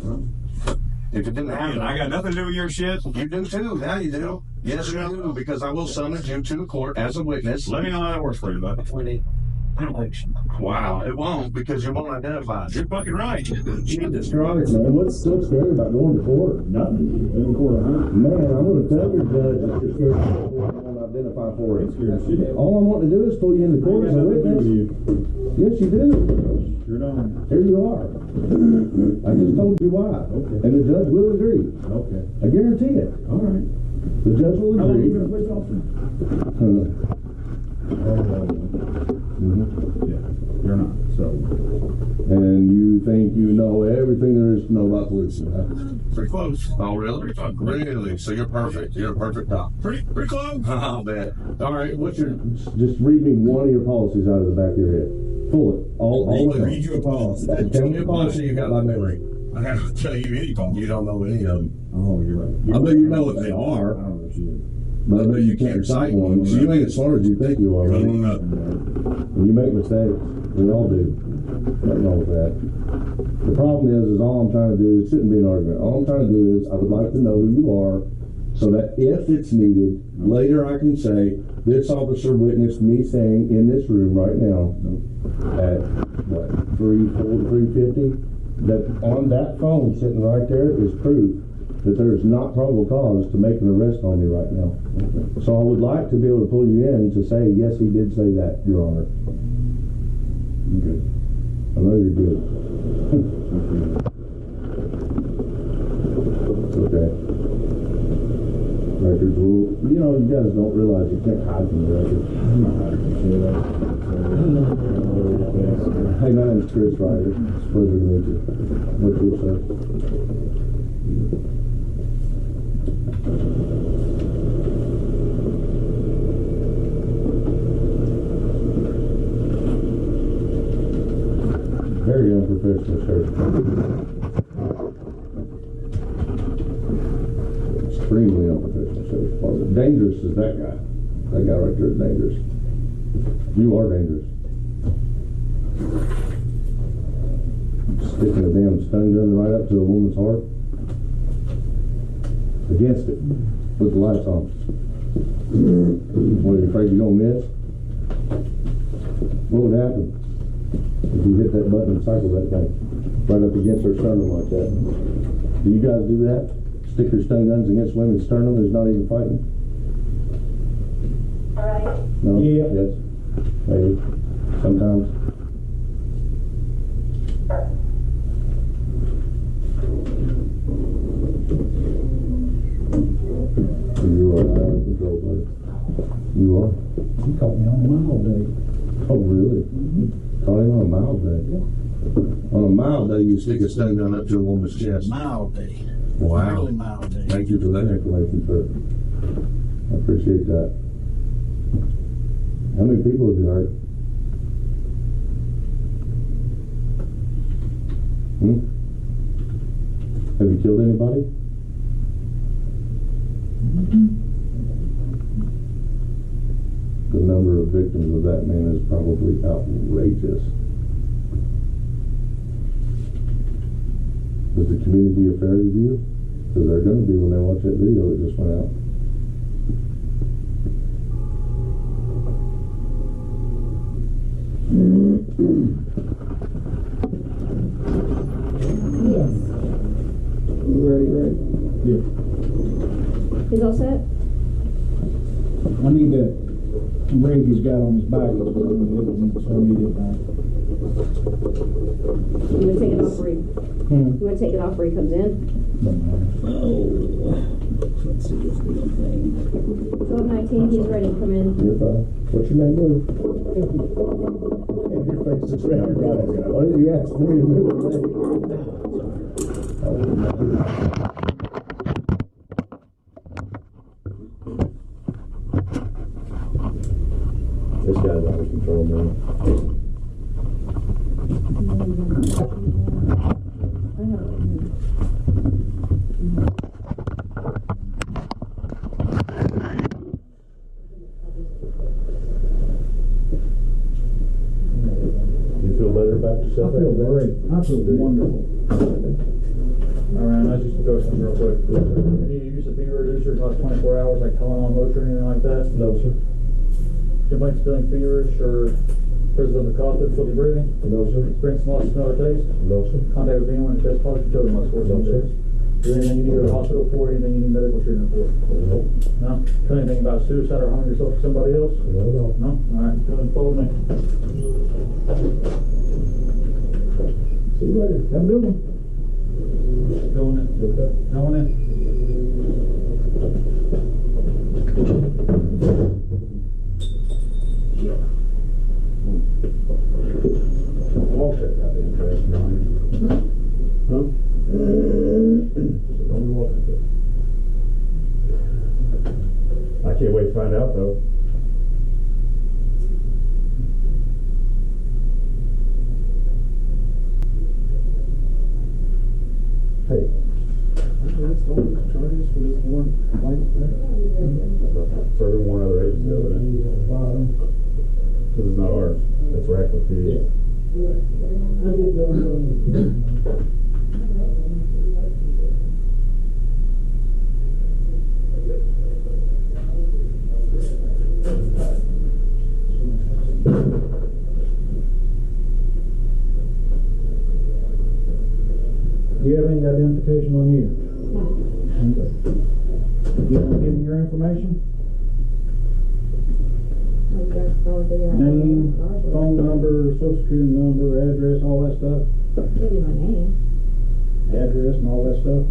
N: If it didn't happen,
O: I got nothing to do with your shit.
N: You do too. Now you do. Yes, you do. Because I will summons you to the court as a witness.
O: Let me know how that works for you, bud.
N: Wow, it won't because you won't identify.
O: You're fucking right.
A: Jesus Christ, man. What's so scary about going to court?
L: Nothing. In court,
A: Man, I'm going to tell your judge that you're scared of court and won't identify for it. All I want to do is pull you into court as a witness. Yes, you do.
L: You're done.
A: Here you are. I just told you why.
L: Okay.
A: And the judge will agree.
L: Okay.
A: I guarantee it.
L: All right.
A: The judge will
L: How long are
A: agree.
L: you going to play officer? Yeah, you're not. So.
A: And you think you know everything there is to know about police?
N: Pretty close. Oh, really? Really? So you're perfect. You're a perfect cop.
O: Pretty close.
N: I'll bet. All right. What's your?
A: Just read me one of your policies out of the back of your head. Pull it. All of them.
O: Read you a policy.
A: Tell me a policy you got by memory.
O: I gotta tell you any policy.
N: You don't know any of them.
L: Oh, you're right.
A: I bet you know what they are.
L: I don't know what you do.
A: But I bet you can't recite one. So you ain't as smart as you think you are.
O: I
A: Right?
O: don't know.
A: When you make mistakes, we all do. Nothing wrong with that. The problem is all I'm trying to do, it shouldn't be an argument. All I'm trying to do is I would like to know who you are so that if it's needed, later I can say, this officer witnessed me saying in this room right now at what, 350, that on that phone sitting right there is proof that there's not probable cause to make an arrest on you right now. So I would like to be able to pull you in to say, yes, he did say that, Your Honor.
L: Okay.
A: I know you're good. It's okay. Records will, you know, you guys don't realize you can't hide from the records.
L: I'm not hiding from shit.
A: Hey, my name's Chris Ryder. It's a pleasure to meet you. What's your sir? Very unprofessional, sir. Extremely unprofessional, sir. Dangerous is that guy. That guy right there is dangerous. You are dangerous. Sticking a damn stun gun right up to a woman's heart. Against it. With the lights on. What, are you afraid you're gonna miss? What would happen if you hit that button and cycle that thing right up against her sternum like that? Do you guys do that? Stick your stun guns against women's sternum who's not even fighting?
P: All right.
M: No?
C: Yeah.
M: Yes. Maybe. Sometimes. You are out of control, buddy. You are.
C: You caught me on a mild day.
M: Oh, really? Caught him on a mild day.
N: On a mild day, you stick a stun gun up to a woman's chest.
C: Mild day.
N: Wow.
C: Really mild day.
M: Thank you for that information, sir. I appreciate that. How many people have you hurt? Have you killed anybody? The number of victims of that man is probably outrageous. Is the community a fair review? Because they're going to be when they watch that video that just went out.
J: Yes.
M: You ready, right?
C: Yeah.
J: He's all set?
C: I need that rig he's got on his back. So I need it back.
J: You want to take it off where he, you want to take it off where he comes in?
M: Let's see this little thing.
J: 12:19, he's ready to come in.
M: You're fine. What's your name, Lou? Your face is red. Why did you ask me to move it? This guy's out of control, man. You feel better about yourself?
C: I feel great. I feel wonderful.
P: Alright, I just go something real quick. Any use of fever reducers in the last 24 hours, like Tylenol, Motrin, or anything like that?
M: No, sir.
P: Complaints feeling feverish or presence of the cough, difficulty breathing?
M: No, sir.
P: Experience loss of smell or taste?
M: No, sir.
P: Contact with anyone who tests positive for children less 14 days? Do anything you need to go to the hospital for? Anything you need medical treatment for?
M: No.
P: No? Tell anything about suicide or harming yourself or somebody else?
M: No, no.
P: No? Alright, go ahead and follow me.
M: See you later.
P: Have a good one. Going in.
M: Okay.
P: Going in.
M: Walk that goddamn trash down. Huh? Don't be walking it. I can't wait to find out, though. Hey. Let's go with the charges for this one complaint there. Serving one other agency over there. This is not ours. It's Rackford PD.
C: Do you have any identification on you? Okay. You want to give me your information? Name, phone number, social security number, address, all that stuff?
J: Give you my name.
C: Address and all that stuff?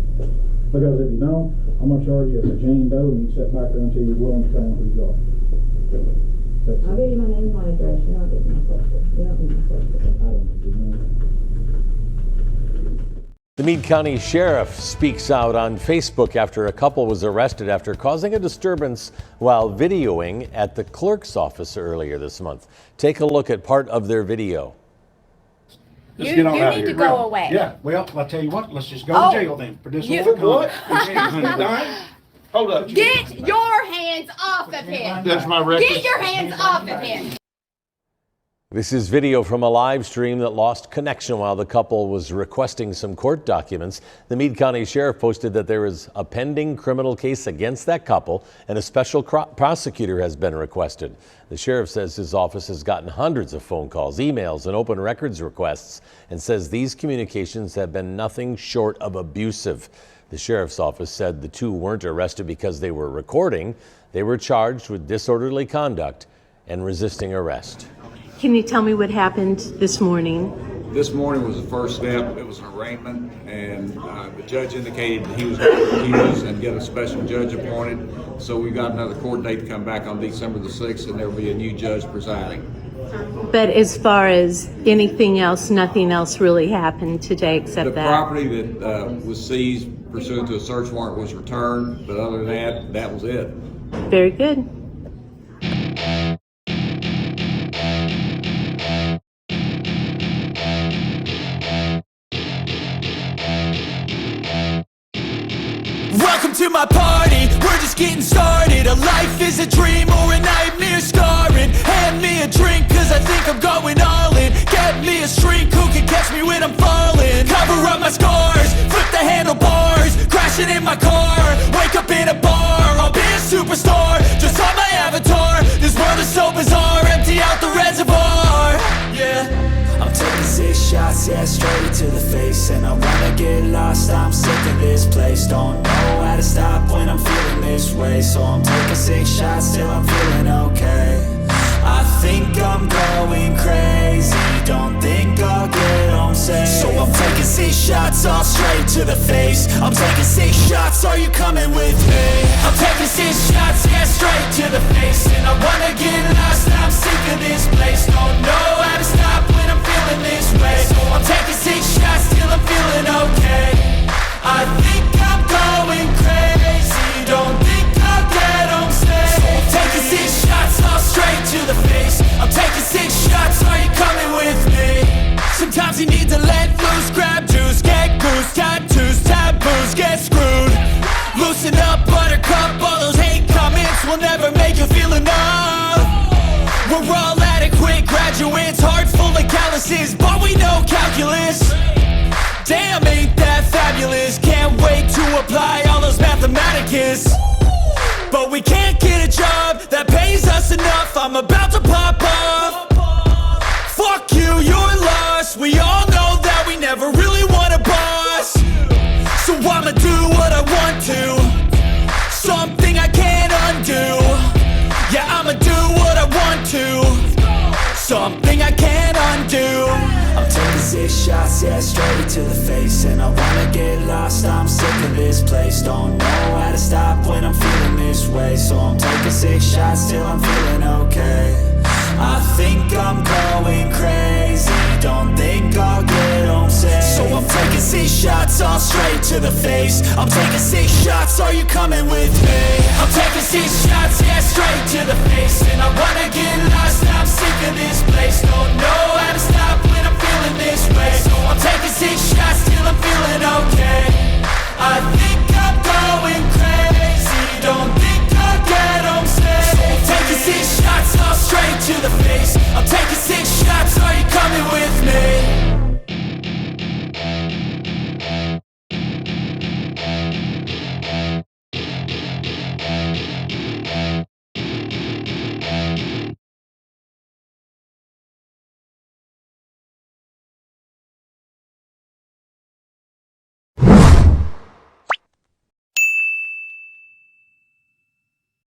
C: Because if you don't, I'm going to charge you as a Jane Doe and you sit back there until you're willing to tell them who you are.
J: I'll give you my name and my address. You don't need my social. You don't need my social.
C: I don't need your name.
E: The Meade County Sheriff speaks out on Facebook after a couple was arrested after causing a disturbance while videoing at the clerk's office earlier this month. Take a look at part of their video.
C: Let's get on
D: You
C: out of
D: need
C: here.
D: to go away.
C: Yeah, well, I'll tell you what, let's just go
D: Oh,
C: to jail then for this
D: you-
C: one.
A: What? Hold up.
D: Get your hands off of him.
A: That's my record.
D: Get your hands off of him.
E: This is video from a live stream that lost connection while the couple was requesting some court documents. The Meade County Sheriff posted that there is a pending criminal case against that couple and a special prosecutor has been requested. The sheriff says his office has gotten hundreds of phone calls, emails, and open records requests and says these communications have been nothing short of abusive. The sheriff's office said the two weren't arrested because they were recording. They were charged with disorderly conduct and resisting arrest.
Q: Can you tell me what happened this morning?
R: This morning was the first step. It was an arraignment, and the judge indicated he was going to recuse and get a special judge appointed. So we got another court date to come back on December the 6th, and there will be a new judge presiding.
Q: But as far as anything else, nothing else really happened today except that?
R: The property that was seized pursuant to a search warrant was returned, but other than that, that was it.
Q: Very good.
F: Welcome to my party, we're just getting started. A life is a dream or a nightmare scarring. Hand me a drink cause I think I'm going all in. Get me a shrink who can catch me when I'm falling. Cover up my scars, flip the handlebars. Crashing in my car, wake up in a bar. I'll be a superstar, just on my avatar. This world is so bizarre, empty out the reservoir. Yeah, I'm taking 6 shots, yeah, straight to the face. And I wanna get lost, I'm sick of this place. Don't know how to stop when I'm feeling this way. So I'm taking 6 shots till I'm feeling okay. I think I'm going crazy, don't think I'll get home safe. So I'm taking 6 shots, all straight to the face. I'm taking 6 shots, are you coming with me? I'm taking 6 shots, yeah, straight to the face. And I wanna get lost, I'm sick of this place. Don't know how to stop when I'm feeling this way. So I'm taking 6 shots till I'm feeling okay. I think I'm going crazy, don't think I'll get home safe. So I'm taking 6 shots, all straight to the face. I'm taking 6 shots, are you coming with me? Sometimes you need to let loose, grab juice, get goose, tattoos, taboos, get screwed. Loosen up, buttercup, all those hate comments will never make you feel enough. We're all adequate graduates, heart full of calluses, but we know calculus. Damn, ain't that fabulous? Can't wait to apply all those mathematicus. But we can't get a job that pays us enough. I'm about to pop off. Fuck you, you're lost. We all know that we never really want a boss. So I'ma do what I want to, something I can't undo. Yeah, I'ma do what I want to, something I can't undo. I'm taking 6 shots, yeah, straight to the face. And I wanna get lost, I'm sick of this place. Don't know how to stop when I'm feeling this way. So I'm taking 6 shots till I'm feeling okay. I think I'm going crazy, don't think I'll get home safe. So I'm taking 6 shots, all straight to the face. I'm taking 6 shots, are you coming with me? I'm taking 6 shots, yeah, straight to the face. And I wanna get lost, I'm sick of this place. Don't know